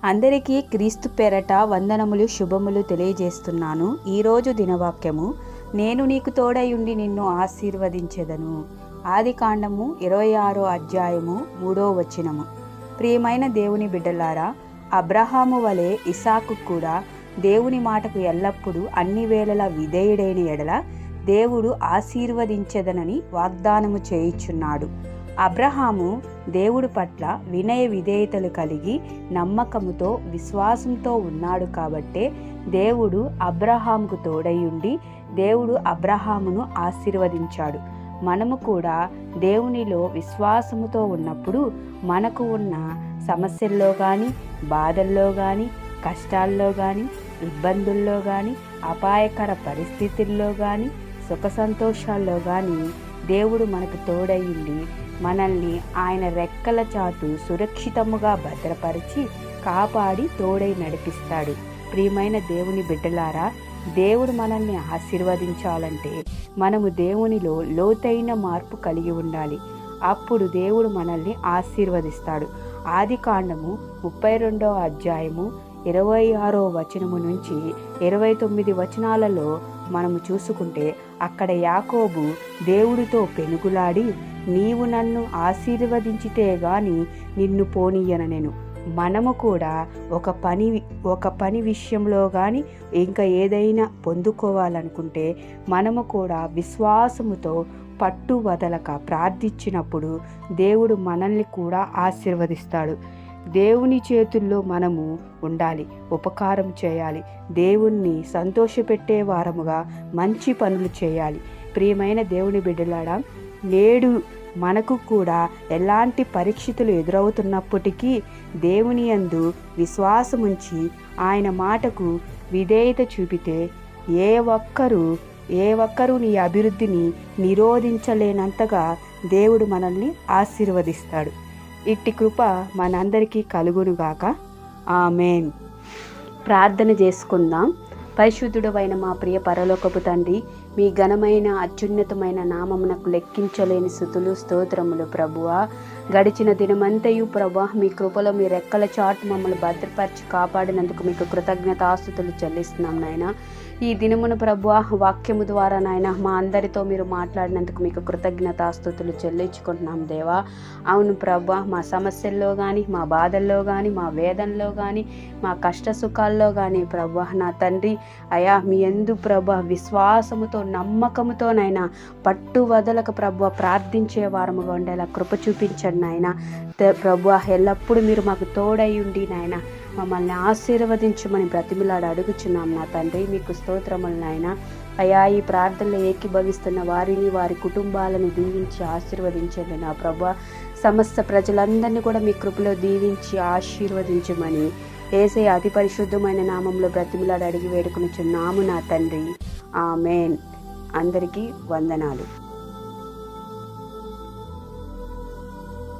అందరికీ క్రీస్తు పేరట వందనములు శుభములు తెలియజేస్తున్నాను. ఈరోజు దినవాక్యము, నేను నీకు తోడయుండి నిన్ను ఆశీర్వదించెదను. ఆదికాండము 26వ అధ్యాయము 3వ వచనము. ప్రియమైన దేవుని బిడ్డలారా, అబ్రహాము వలె ఇసాకు కూడా దేవుని మాటకు ఎల్లప్పుడూ అన్ని వేళలా విధేయుడైన ఎడల దేవుడు ఆశీర్వదించెదనని వాగ్దానము చేయుచున్నాడు. అబ్రహాము దేవుడి పట్ల వినయ విధేయతలు కలిగి నమ్మకముతో విశ్వాసంతో ఉన్నాడు కాబట్టే దేవుడు అబ్రహాముకు తోడయుండి దేవుడు అబ్రహామును ఆశీర్వదించాడు. మనము కూడా దేవునిలో విశ్వాసముతో ఉన్నప్పుడు మనకు ఉన్న సమస్యల్లో కానీ, బాధల్లో కానీ, కష్టాల్లో కానీ, ఇబ్బందుల్లో కానీ, అపాయకర పరిస్థితుల్లో కానీ, సుఖ సంతోషాల్లో కానీ దేవుడు మనకు తోడయుండి మనల్ని ఆయన రెక్కల చాటు సురక్షితముగా భద్రపరిచి కాపాడి తోడై నడిపిస్తాడు. ప్రియమైన దేవుని బిడ్డలారా, దేవుడు మనల్ని ఆశీర్వదించాలంటే మనము దేవునిలో లోతైన మార్పు కలిగి ఉండాలి. అప్పుడు దేవుడు మనల్ని ఆశీర్వదిస్తాడు. ఆదికాండము 32వ అధ్యాయము 26వ వచనము నుంచి 29 వచనాలలో మనము చూసుకుంటే, అక్కడ యాకోబు దేవుడితో పెనుగులాడి, నీవు నన్ను ఆశీర్వదించితే గాని నిన్ను పోనీయనెను. మనము కూడా ఒక పని విషయంలో కానీ ఇంకా ఏదైనా పొందుకోవాలనుకుంటే మనము కూడా విశ్వాసముతో పట్టు వదలక ప్రార్థించినప్పుడు దేవుడు మనల్ని కూడా ఆశీర్వదిస్తాడు. దేవుని చేతుల్లో మనము ఉండాలి, ఉపకారం చేయాలి, దేవుణ్ణి సంతోషపెట్టే వారముగా మంచి పనులు చేయాలి. ప్రియమైన దేవుని బిడ్డలారా, నేడు మనకు కూడా ఎలాంటి పరీక్షలు ఎదురవుతున్నప్పటికీ దేవుని యందు విశ్వాసముంచి ఆయన మాటకు విధేయత చూపితే ఏ ఒక్కరూ నీ అభివృద్ధిని నిరోధించలేనంతగా దేవుడు మనల్ని ఆశీర్వదిస్తాడు. ఇట్టి కృప మనందరికీ కలుగునుగాక. ఆమేన్. ప్రార్థన చేసుకుందాం. పరిశుద్ధుడవైన మా ప్రియ పరలోకపు తండ్రి, మీ ఘనమైన అత్యున్నతమైన నామమునకు లెక్కించలేని స్తుతులు స్తోత్రములు ప్రభువా. గడిచిన దినమంతయు ప్రభా, మీ కృపలో మీ రెక్కల చాటు మమ్మల్ని భద్రపరిచి కాపాడినందుకు మీకు కృతజ్ఞతాస్తుతులు చెల్లిస్తున్నాం నాయన. ఈ దినమున ప్రభువా, వాక్యము ద్వారా నాయన మా అందరితో మీరు మాట్లాడినందుకు మీకు కృతజ్ఞతాస్తుతులు చెల్లించుకుంటున్నాం దేవా. అవును ప్రభా, మా సమస్యల్లో కానీ, మా బాధల్లో కానీ, మా వేదనలో కానీ, మా కష్ట సుఖాల్లో కానీ ప్రభా నా తండ్రి అయా, మీ యందు ప్రభా విశ్వాసముతో నమ్మకముతోనైనా పట్టు వదలక ప్రభా ప్రార్థించే వారముగా ఉండేలా కృప చూపించండి నాయన. ప్రభా, ఎల్లప్పుడూ మీరు మాకు తోడై ఉండి నాయన మమ్మల్ని ఆశీర్వదించమని బ్రతిమిలాడి అడుగుచున్నాం నా తండ్రి. మీకు స్తోత్రములు నాయన. అయా, ఈ ప్రార్థనలో ఏకీభవిస్తున్న వారిని, వారి కుటుంబాలను దీవించి ఆశీర్వదించండి నా ప్రభా. సమస్త ప్రజలందరినీ కూడా మీ కృపలో దీవించి ఆశీర్వదించమని యేసయ్య అతి పరిశుద్ధమైన నామంలో బ్రతిమిలాడి అడిగి వేడుకొనుచున్నాము నా తండ్రి. ఆమేన్. అందరికీ వందనాలు.